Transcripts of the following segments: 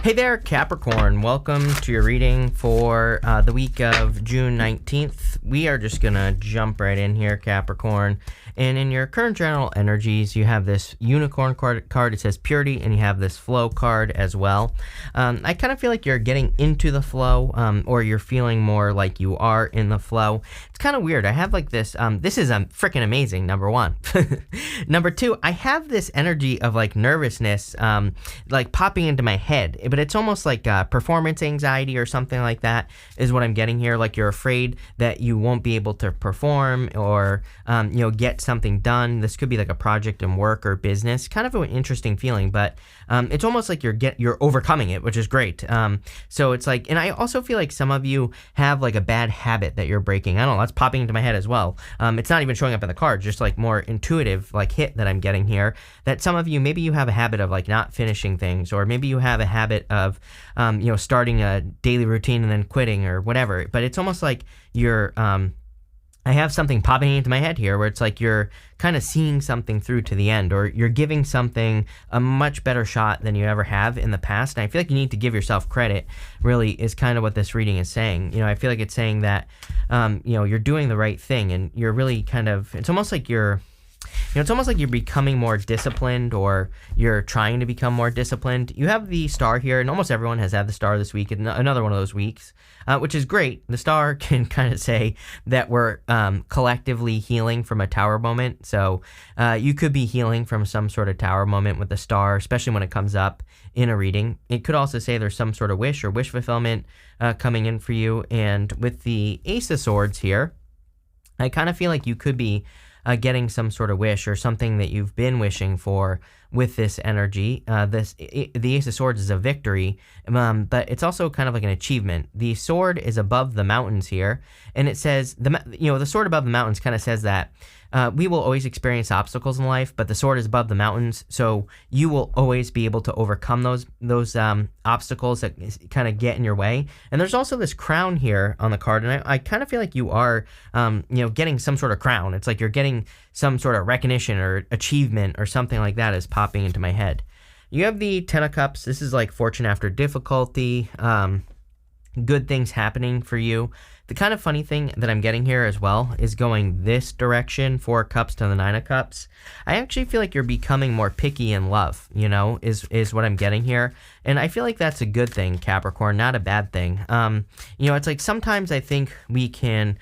Hey there, Capricorn. Welcome to your reading for the week of June 19th. We are just going to jump right in here, Capricorn. And in your current general energies, you have this unicorn card. It says purity, and you have this flow card as well. I kind of feel like you're getting into the flow, or you're feeling more like you are in the flow. It's kind of weird. I have like this, this is freaking amazing, number one. Number two, I have this energy of like nervousness, like popping into my head, but it's almost like performance anxiety or something like that is what I'm getting here. Like you're afraid that you won't be able to perform or, get something done. This could be like a project in work or business, kind of an interesting feeling, but it's almost like you're overcoming it, which is great. So it's like, and I also feel like some of you have like a bad habit that you're breaking. I don't know, that's popping into my head as well. It's not even showing up in the cards, just like more intuitive like hit that I'm getting here, that some of you, maybe you have a habit of like not finishing things, or maybe you have a habit of, starting a daily routine and then quitting or whatever. But it's almost like you're, I have something popping into my head here where it's like you're kind of seeing something through to the end, or you're giving something a much better shot than you ever have in the past. And I feel like you need to give yourself credit, really, is kind of what this reading is saying. I feel like it's saying that, you're doing the right thing, and you're really kind of, it's almost like you're becoming more disciplined, or you're trying to become more disciplined. You have the star here, and almost everyone has had the star this week, and another one of those weeks, which is great. The star can kind of say that we're collectively healing from a tower moment. So you could be healing from some sort of tower moment with the star, especially when it comes up in a reading. It could also say there's some sort of wish or wish fulfillment coming in for you. And with the Ace of Swords here, I kind of feel like you could be getting some sort of wish or something that you've been wishing for with this energy. The Ace of Swords is a victory, but it's also kind of like an achievement. The sword is above the mountains here, and it says, the sword above the mountains kind of says that we will always experience obstacles in life, but the sword is above the mountains, so you will always be able to overcome those obstacles that kind of get in your way. And there's also this crown here on the card, and I kind of feel like you are, getting some sort of crown. It's like you're getting some sort of recognition or achievement or something like that is popping into my head. You have the Ten of Cups. This is like fortune after difficulty, good things happening for you. The kind of funny thing that I'm getting here as well is going this direction, 4 cups to the 9 of cups. I actually feel like you're becoming more picky in love, is what I'm getting here. And I feel like that's a good thing, Capricorn, not a bad thing. It's like sometimes I think we can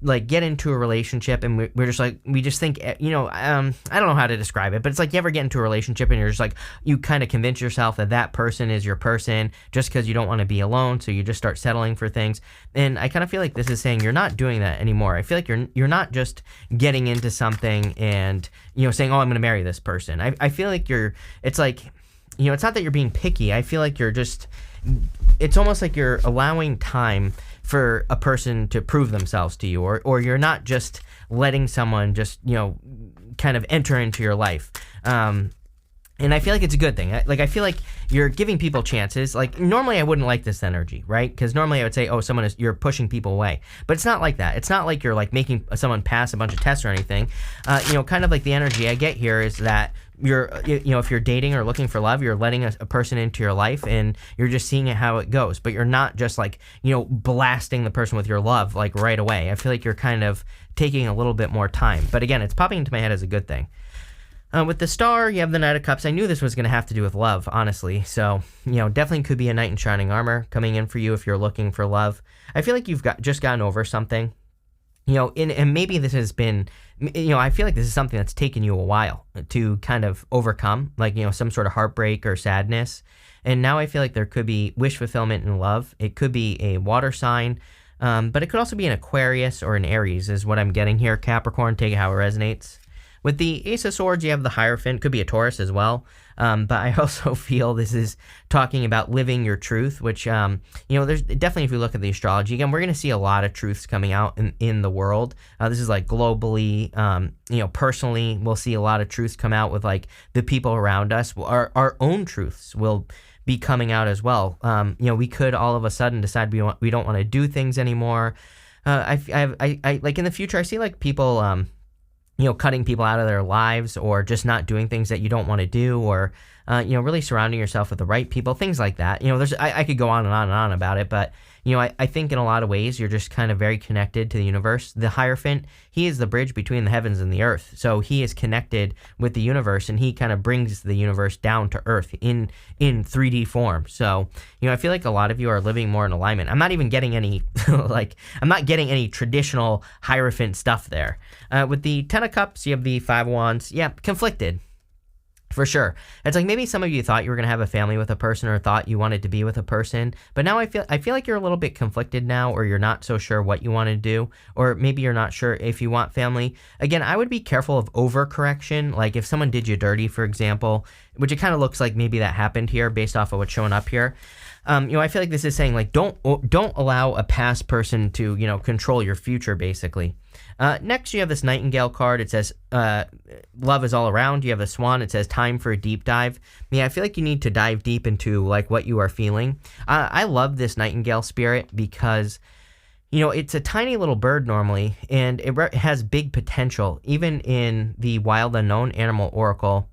like get into a relationship and we're just like, we just think, I don't know how to describe it, but it's like you ever get into a relationship and you're just like, you kind of convince yourself that person is your person just because you don't want to be alone. So you just start settling for things. And I kind of feel like this is saying you're not doing that anymore. I feel like you're not just getting into something and, saying, oh, I'm going to marry this person. I feel like it's like, it's not that you're being picky. I feel like it's almost like you're allowing time for a person to prove themselves to you, or you're not just letting someone just, kind of enter into your life. And I feel like it's a good thing. I feel like you're giving people chances. Like normally I wouldn't like this energy, right? Because normally I would say, oh, you're pushing people away. But it's not like that. It's not like you're like making someone pass a bunch of tests or anything. Kind of like the energy I get here is that if you're dating or looking for love, you're letting a person into your life and you're just seeing how it goes. But you're not just like, blasting the person with your love like right away. I feel like you're kind of taking a little bit more time. But again, it's popping into my head as a good thing. With the star, you have the Knight of Cups. I knew this was going to have to do with love, honestly. So, definitely could be a knight in shining armor coming in for you if you're looking for love. I feel like you've just gotten over something. And maybe this has been, I feel like this is something that's taken you a while to kind of overcome, like, some sort of heartbreak or sadness. And now I feel like there could be wish fulfillment in love. It could be a water sign, but it could also be an Aquarius or an Aries is what I'm getting here. Capricorn, take it how it resonates. With the Ace of Swords, you have the Hierophant. Could be a Taurus as well. But I also feel this is talking about living your truth, which, there's definitely, if you look at the astrology, again, we're going to see a lot of truths coming out in the world. This is like globally, personally, we'll see a lot of truths come out with like the people around us. Our own truths will be coming out as well. We could all of a sudden decide we don't want to do things anymore. I like in the future, I see like people, cutting people out of their lives or just not doing things that you don't want to do, or really surrounding yourself with the right people, things like that. I could go on and on about it, but I think in a lot of ways you're just kind of very connected to the universe. The Hierophant, he is the bridge between the heavens and the earth. So he is connected with the universe, and he kind of brings the universe down to earth in 3D form. So, I feel like a lot of you are living more in alignment. I'm not even getting any, I'm not getting any traditional Hierophant stuff there. With the Ten of Cups, you have the Five of Wands. Yeah, conflicted. For sure. It's like maybe some of you thought you were going to have a family with a person or thought you wanted to be with a person, but now I feel like you're a little bit conflicted now, or you're not so sure what you want to do, or maybe you're not sure if you want family. Again, I would be careful of overcorrection. Like if someone did you dirty, for example, which it kind of looks like maybe that happened here based off of what's showing up here. I feel like this is saying like don't allow a past person to control your future, basically. Next, you have this Nightingale card. It says love is all around. You have the Swan. It says time for a deep dive. I feel like you need to dive deep into like what you are feeling. I love this Nightingale spirit because it's a tiny little bird normally, and it has big potential. Even in the Wild Unknown Animal Oracle,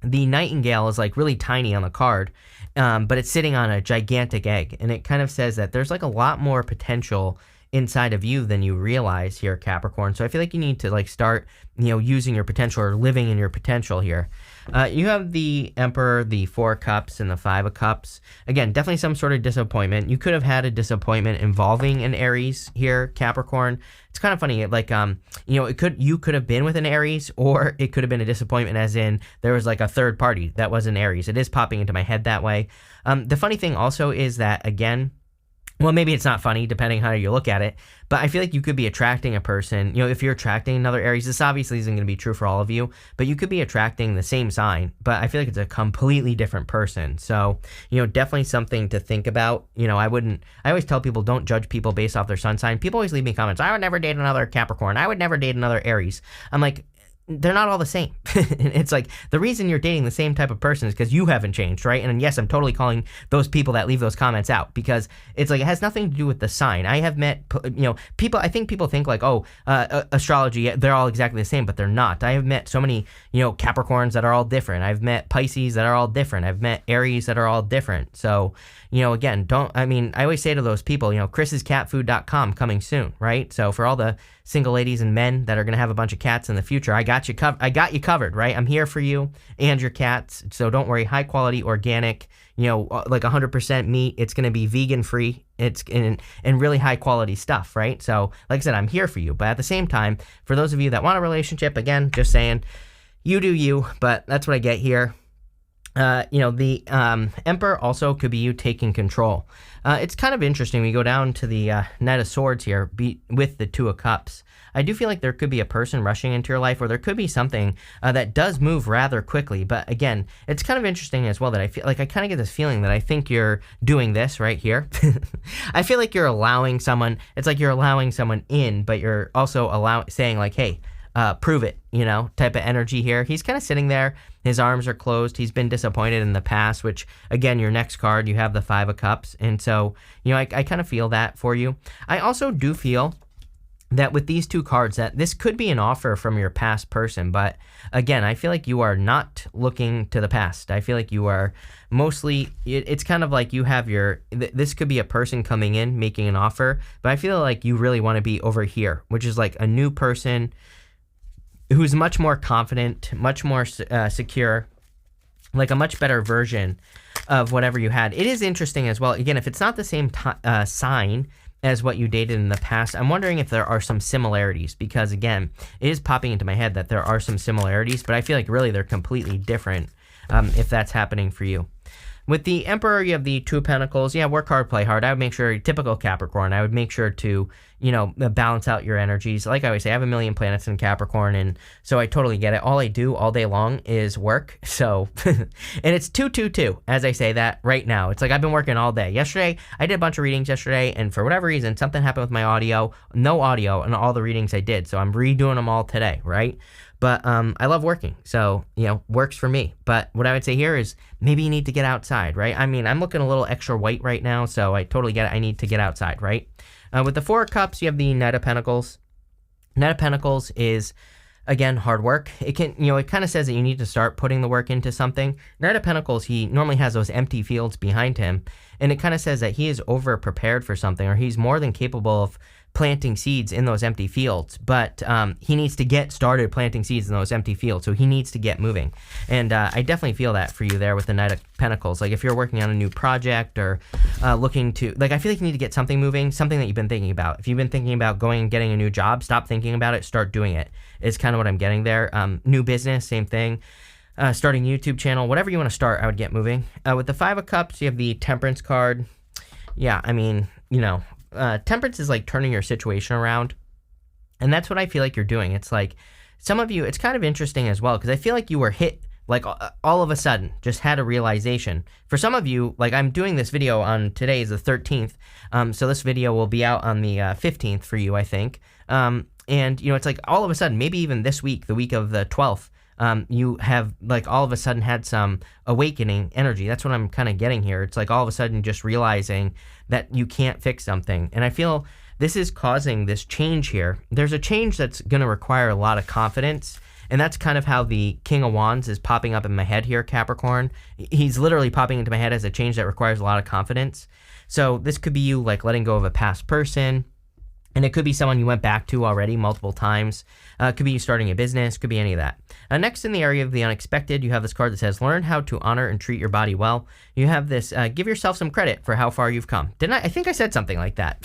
the Nightingale is like really tiny on the card, but it's sitting on a gigantic egg, and it kind of says that there's like a lot more potential inside of you than you realize here, Capricorn. So I feel like you need to like start, using your potential or living in your potential here. You have the Emperor, the Four of Cups, and the Five of Cups. Again, definitely some sort of disappointment. You could have had a disappointment involving an Aries here, Capricorn. It's kind of funny, like you could have been with an Aries, or it could have been a disappointment as in there was like a third party that was an Aries. It is popping into my head that way. The funny thing also is that, again, well, maybe it's not funny, depending how you look at it, but I feel like you could be attracting a person. If you're attracting another Aries, this obviously isn't going to be true for all of you, but you could be attracting the same sign, but I feel like it's a completely different person. So, definitely something to think about. I always tell people don't judge people based off their sun sign. People always leave me comments, I would never date another Capricorn. I would never date another Aries. I'm like, they're not all the same. It's like the reason you're dating the same type of person is because you haven't changed, right? And yes, I'm totally calling those people that leave those comments out, because it's like it has nothing to do with the sign. I have met, people. I think people think like, astrology, they're all exactly the same, but they're not. I have met so many, Capricorns that are all different. I've met Pisces that are all different. I've met Aries that are all different. So, again, I always say to those people, chrisscatfood.com coming soon, right? So for all the single ladies and men that are going to have a bunch of cats in the future, I got you covered, right? I'm here for you and your cats. So don't worry. High quality, organic, like 100% meat. It's going to be vegan free. It's and really high quality stuff, right? So like I said, I'm here for you. But at the same time, for those of you that want a relationship, again, just saying, you do you, but that's what I get here. The Emperor also could be you taking control. It's kind of interesting. We go down to the Knight of Swords here with the Two of Cups. I do feel like there could be a person rushing into your life, or there could be something that does move rather quickly. But again, it's kind of interesting as well that I feel like I kind of get this feeling that I think you're doing this right here. I feel like you're allowing someone, it's like you're allowing someone in, but you're also saying like, hey, prove it, type of energy here. He's kind of sitting there. His arms are closed. He's been disappointed in the past, which, again, your next card, you have the Five of Cups. And so, I kind of feel that for you. I also do feel that with these two cards, that this could be an offer from your past person. But again, I feel like you are not looking to the past. I feel like you are mostly, it's kind of like you have this could be a person coming in, making an offer. But I feel like you really want to be over here, which is like a new person who's much more confident, much more secure, like a much better version of whatever you had. It is interesting as well. Again, if it's not the same sign as what you dated in the past, I'm wondering if there are some similarities, because again, it is popping into my head that there are some similarities, but I feel like really they're completely different if that's happening for you. With the Emperor, you have the Two of Pentacles. Yeah, work hard, play hard. I would make sure, typical Capricorn, I would make sure to, balance out your energies. Like I always say, I have a million planets in Capricorn, and so I totally get it. All I do all day long is work. So, and it's 222, as I say that right now. It's like I've been working all day. Yesterday, I did a bunch of readings yesterday, and for whatever reason, something happened with my audio. No audio in all the readings I did, so I'm redoing them all today, right? But I love working, so, works for me. But what I would say here is maybe you need to get outside, right? I'm looking a little extra white right now, so I totally get it. I need to get outside, right? With the Four of Cups, you have the Knight of Pentacles. Knight of Pentacles is, Again, hard work. It can, it kind of says that you need to start putting the work into something. Knight of Pentacles, he normally has those empty fields behind him. And it kind of says that he is over prepared for something, or he's more than capable of planting seeds in those empty fields, but he needs to get started planting seeds in those empty fields, so he needs to get moving. And I definitely feel that for you there with the Knight of Pentacles. Like if you're working on a new project or looking to, like I feel like you need to get something moving, something that you've been thinking about. If you've been thinking about going and getting a new job, stop thinking about it, start doing it, is kind of what I'm getting there. New business, same thing. Starting a YouTube channel, whatever you want to start, I would get moving. With the Five of Cups, you have the Temperance card. Yeah, I mean, Temperance is like turning your situation around, and that's what I feel like you're doing. It's like some of you, it's kind of interesting as well, because I feel like you were hit like all of a sudden, just had a realization. For some of you, like I'm doing this video on today is the 13th, so this video will be out on the 15th for you, I think. And it's like all of a sudden, maybe even this week, the week of the 12th, you have like all of a sudden had some awakening energy. That's what I'm kind of getting here. It's like all of a sudden just realizing that you can't fix something. And I feel this is causing this change here. There's a change that's going to require a lot of confidence. And that's kind of how the King of Wands is popping up in my head here, Capricorn. He's literally popping into my head as a change that requires a lot of confidence. So this could be you like letting go of a past person. And it could be someone you went back to already multiple times. It could be you starting a business. Could be any of that. Next, in the area of the unexpected, you have this card that says, learn how to honor and treat your body well. You have this, give yourself some credit for how far you've come. Didn't I? I think I said something like that.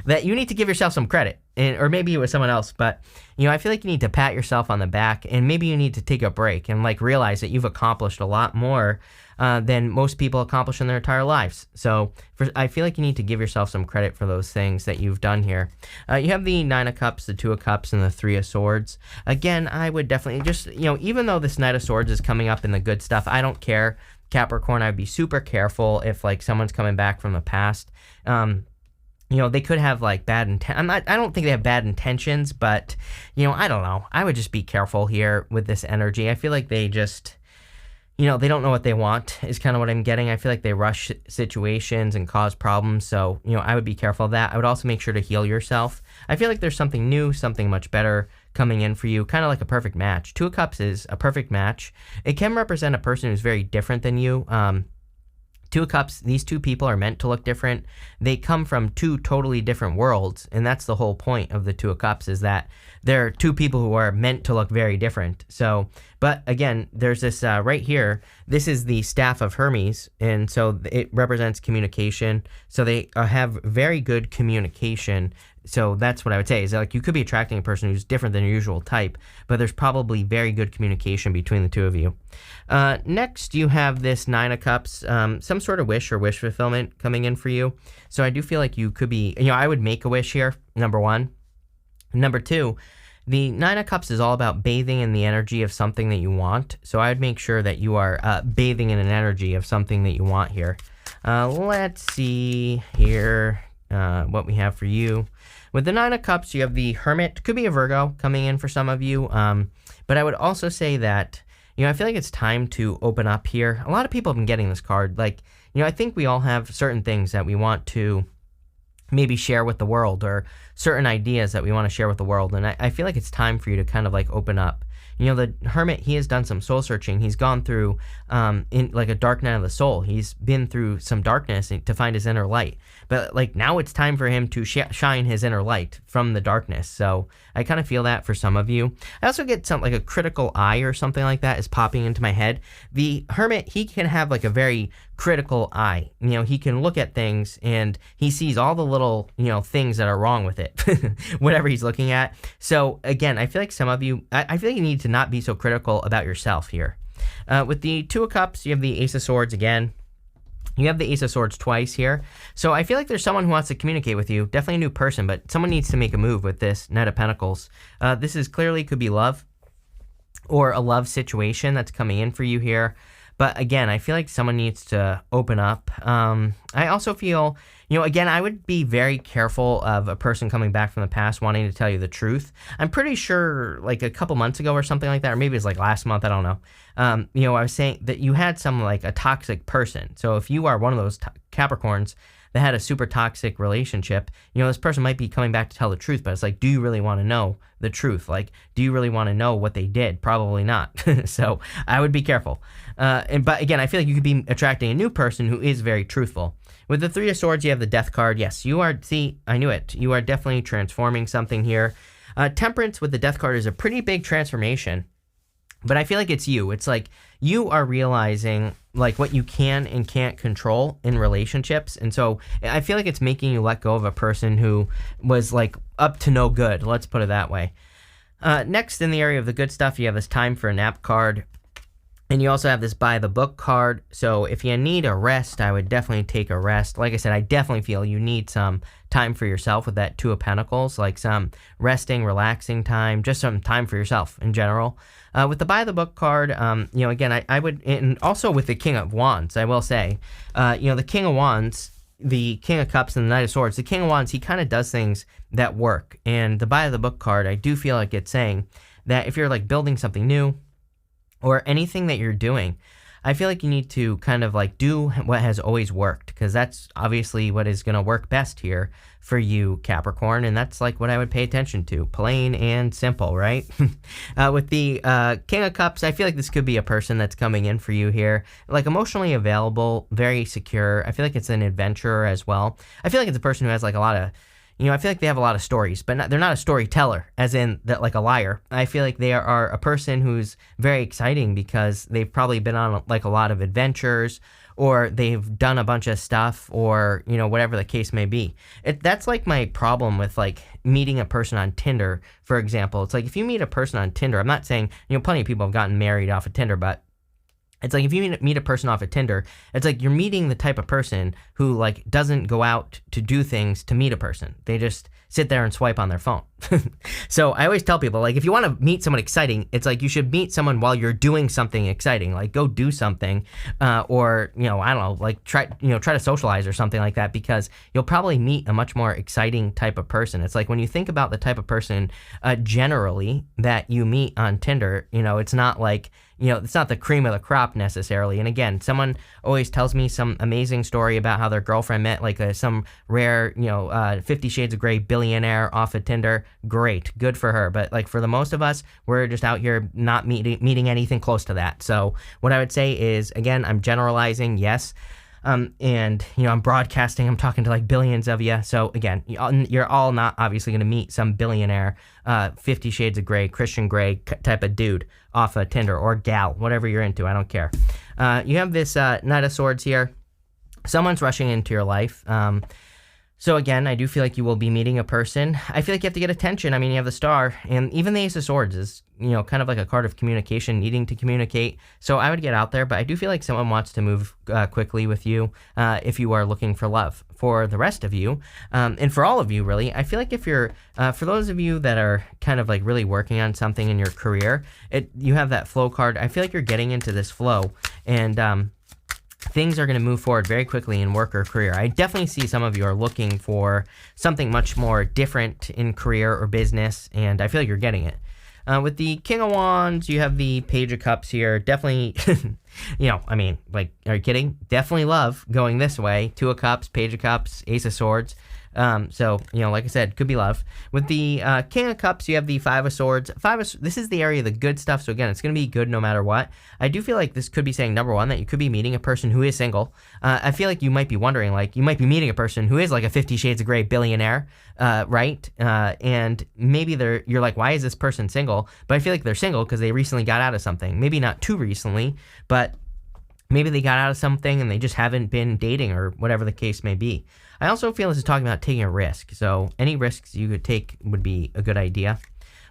That you need to give yourself some credit. Or maybe it was someone else. But, I feel like you need to pat yourself on the back. And maybe you need to take a break and like realize that you've accomplished a lot more than most people accomplish in their entire lives. So I feel like you need to give yourself some credit for those things that you've done here. You have the Nine of Cups, the Two of Cups, and the Three of Swords. Again, I would definitely just, even though this Knight of Swords is coming up in the good stuff, I don't care. Capricorn, I'd be super careful if like someone's coming back from the past. They could have like bad intent. I don't think they have bad intentions, but I don't know. I would just be careful here with this energy. I feel like they just, they don't know what they want is kind of what I'm getting. I feel like they rush situations and cause problems. So, I would be careful of that. I would also make sure to heal yourself. I feel like there's something new, something much better coming in for you, kind of like a perfect match. Two of Cups is a perfect match. It can represent a person who's very different than you. Two of Cups, these two people are meant to look different. They come from two totally different worlds, and that's the whole point of the Two of Cups, is that they're two people who are meant to look very different. So, but again, there's this right here. This is the Staff of Hermes, and so it represents communication. So they have very good communication. So that's what I would say, is like you could be attracting a person who's different than your usual type, but there's probably very good communication between the two of you. Next, you have this Nine of Cups, some sort of wish or wish fulfillment coming in for you. So I do feel like you could be, I would make a wish here, number one. Number two, the Nine of Cups is all about bathing in the energy of something that you want. So I would make sure that you are bathing in an energy of something that you want here. Let's see here what we have for you. With the Nine of Cups, you have the Hermit. Could be a Virgo coming in for some of you. But I would also say that, I feel like it's time to open up here. A lot of people have been getting this card. Like, I think we all have certain things that we want to maybe share with the world, or certain ideas that we want to share with the world. And I feel like it's time for you to kind of like open up. The Hermit, he has done some soul searching. He's gone through in like a dark night of the soul. He's been through some darkness to find his inner light. But like now it's time for him to shine his inner light from the darkness. So I kind of feel that for some of you. I also get something like a critical eye or something like that is popping into my head. The Hermit, he can have like a very critical eye. He can look at things and he sees all the little, things that are wrong with it, whatever he's looking at. So again, I feel like some of you, I feel like you need to not be so critical about yourself here. With the Two of Cups, you have the Ace of Swords again. You have the Ace of Swords twice here. So I feel like there's someone who wants to communicate with you. Definitely a new person, but someone needs to make a move with this Knight of Pentacles. This is clearly could be love or a love situation that's coming in for you here. But again, I feel like someone needs to open up. I also feel, again, I would be very careful of a person coming back from the past wanting to tell you the truth. I'm pretty sure like a couple months ago or something like that, or maybe it was like last month, I don't know. I was saying that you had some like a toxic person. So if you are one of those Capricorns that had a super toxic relationship, this person might be coming back to tell the truth, but it's like, do you really want to know the truth? Like, do you really want to know what they did? Probably not. So I would be careful. But again, I feel like you could be attracting a new person who is very truthful. With the Three of Swords, you have the Death card. Yes, you are, see, I knew it. You are definitely transforming something here. Temperance with the Death card is a pretty big transformation, but I feel like it's you. It's like you are realizing like what you can and can't control in relationships. And so I feel like it's making you let go of a person who was like up to no good. Let's put it that way. Next, in the area of the good stuff, you have this Time for a Nap card. And you also have this By the Book card. So if you need a rest, I would definitely take a rest. Like I said, I definitely feel you need some time for yourself with that Two of Pentacles, like some resting, relaxing time, just some time for yourself in general. With the By the Book card, again, I would, and also with the King of Wands, I will say, the King of Wands, the King of Cups, and the Knight of Swords, the King of Wands, he kind of does things that work. And the By the Book card, I do feel like it's saying that if you're like building something new, or anything that you're doing, I feel like you need to kind of like do what has always worked, because that's obviously what is going to work best here for you, Capricorn, and that's like what I would pay attention to. Plain and simple, right? With the King of Cups, I feel like this could be a person that's coming in for you here, like emotionally available, very secure. I feel like it's an adventurer as well. I feel like it's a person who has like a lot of, I feel like they have a lot of stories, but they're not a storyteller, as in that like a liar. I feel like they are a person who's very exciting because they've probably been on like a lot of adventures, or they've done a bunch of stuff, or, whatever the case may be. That's like my problem with like meeting a person on Tinder, for example. It's like if you meet a person on Tinder, I'm not saying, plenty of people have gotten married off of Tinder, but it's like if you meet a person off of Tinder, it's like you're meeting the type of person who like doesn't go out to do things to meet a person. They just sit there and swipe on their phone. So I always tell people, like, if you want to meet someone exciting, it's like you should meet someone while you're doing something exciting. Like go do something, or I don't know, like try to socialize or something like that, because you'll probably meet a much more exciting type of person. It's like when you think about the type of person generally that you meet on Tinder, it's not like, it's not the cream of the crop necessarily. And again, someone always tells me some amazing story about how their girlfriend met like some rare, 50 Shades of Grey billionaire off of Tinder. Great, good for her. But like for the most of us, we're just out here not meeting anything close to that. So what I would say is, again, I'm generalizing, yes. And I'm broadcasting, I'm talking to like billions of you. So again, you're all not obviously going to meet some billionaire, 50 Shades of Grey, Christian Grey type of dude off of Tinder, or gal, whatever you're into. I don't care. You have this Knight of Swords here. Someone's rushing into your life. So again, I do feel like you will be meeting a person. I feel like you have to get attention. I mean, you have the Star, and even the Ace of Swords is, kind of like a card of communication, needing to communicate. So I would get out there, but I do feel like someone wants to move quickly with you if you are looking for love. For the rest of you, and for all of you, really, I feel like if you're, for those of you that are kind of like really working on something in your career, you have that flow card. I feel like you're getting into this flow, and things are going to move forward very quickly in work or career. I definitely see some of you are looking for something much more different in career or business, and I feel like you're getting it. With the King of Wands, you have the Page of Cups here. Definitely, are you kidding? Definitely love going this way. Two of Cups, Page of Cups, Ace of Swords. So, like I said, could be love. With the King of Cups, you have the Five of Swords. This is the area of the good stuff. So again, it's going to be good no matter what. I do feel like this could be saying, number one, that you could be meeting a person who is single. I feel like you might be wondering, like, you might be meeting a person who is like a 50 Shades of Grey billionaire, right? And maybe you're like, why is this person single? But I feel like they're single because they recently got out of something. Maybe not too recently, but maybe they got out of something and they just haven't been dating, or whatever the case may be. I also feel this is talking about taking a risk. So any risks you could take would be a good idea.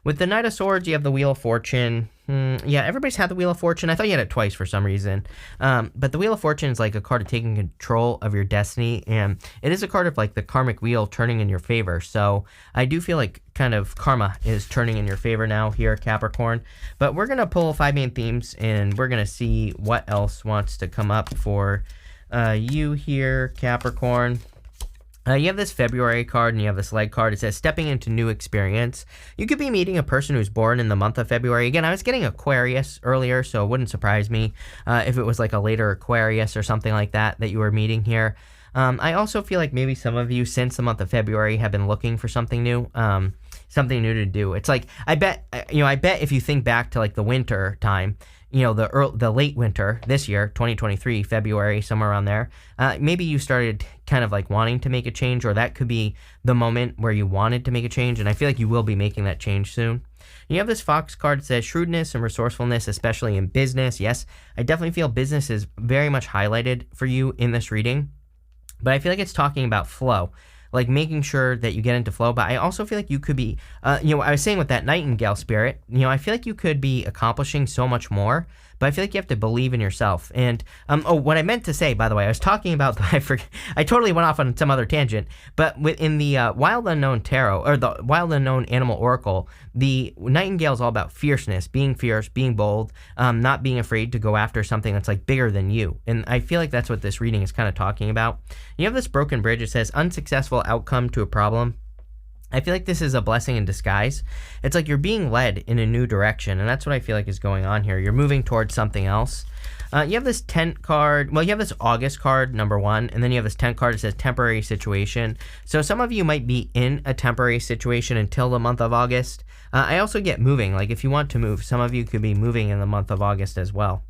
With the Knight of Swords, you have the Wheel of Fortune. Yeah, everybody's had the Wheel of Fortune. I thought you had it twice for some reason. But the Wheel of Fortune is like a card of taking control of your destiny. And it is a card of like the karmic wheel turning in your favor. So I do feel like kind of karma is turning in your favor now here, Capricorn. But we're going to pull 5 main themes, and we're going to see what else wants to come up for you here, Capricorn. You have this February card, and you have this leg card. It says, stepping into new experience. You could be meeting a person who's born in the month of February. Again, I was getting Aquarius earlier, so it wouldn't surprise me if it was like a later Aquarius or something like that you were meeting here. I also feel like maybe some of you since the month of February have been looking for something new. Something new to do. It's like I bet if you think back to like the winter time, the late winter this year, 2023, February, somewhere around there, maybe you started kind of like wanting to make a change, or that could be the moment where you wanted to make a change, and I feel like you will be making that change soon. You have this Fox card that says shrewdness and resourcefulness, especially in business. Yes, I definitely feel business is very much highlighted for you in this reading, but I feel like it's talking about flow, like making sure that you get into flow. But I also feel like you could be, I was saying with that Nightingale spirit, I feel like you could be accomplishing so much more, but I feel like you have to believe in yourself. And, what I meant to say, by the way, I was talking about, I totally went off on some other tangent, but within the Wild Unknown Tarot, or the Wild Unknown Animal Oracle, the Nightingale is all about fierceness, being fierce, being bold, not being afraid to go after something that's like bigger than you. And I feel like that's what this reading is kind of talking about. You have this Broken Bridge. It says unsuccessful outcome to a problem. I feel like this is a blessing in disguise. It's like you're being led in a new direction, and that's what I feel like is going on here. You're moving towards something else. You have this tent card. Well, you have this August card, number 1, and then you have this tent card that says temporary situation. So some of you might be in a temporary situation until the month of August. I also get moving. Like if you want to move, some of you could be moving in the month of August as well.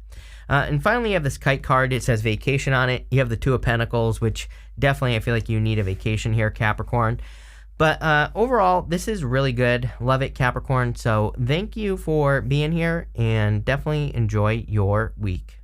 And finally, you have this Kite card. It says vacation on it. You have the Two of Pentacles, which definitely I feel like you need a vacation here, Capricorn. But overall, this is really good. Love it, Capricorn. So thank you for being here, and definitely enjoy your week.